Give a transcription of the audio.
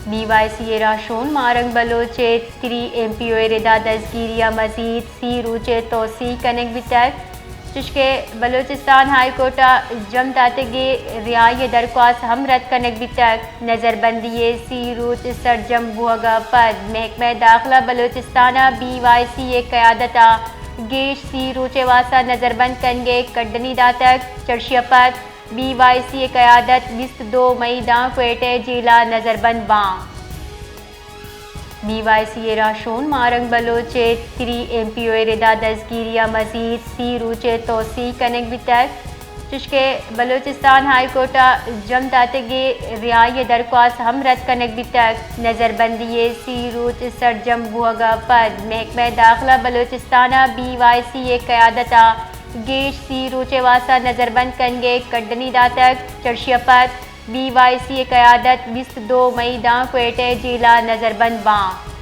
BYCA राशोन Marang बलोचे 3 MPO रिदा दस्तगीरिया मजीद सी रूचे तोसी कनेक बितक चुशके Balochistan high Carta जम तातगे रियाय दरख्वास्त हम रद्द कनेक बितक नज़रबंदी सी रूच सरजम बुहगा पद महकमा दाखिला बलोचिस्ताना BYCA क़यादता गेश सी रूचे वासा नज़रबंद कनगे कड्डनी दातक चर्शियपत BYCA क़यादत 22 मई दां क्वेटे जिला नज़रबंद बां BYCA राशोन मारंग बलोचे 3 MPO रिदा दस्तगीरिया मजीद सी रूचे तोसी कनेक बितक चुशके बलोचिस्तान हाई कोर्टा जम तातगे रियाय दरख्वास्त हम रद्द कनेक बितक नज़रबंदी सी रूच सरजम बुहगा पद महकमा दाखिला बलोचिस्ताना BYCA क़यादता गेश सी रूचे वासा नज़रबंद कनगे कड्डनी दातक चर्शियपत BYCA क़यादत 22 मई दां क्वेटे जिला नज़रबंद बां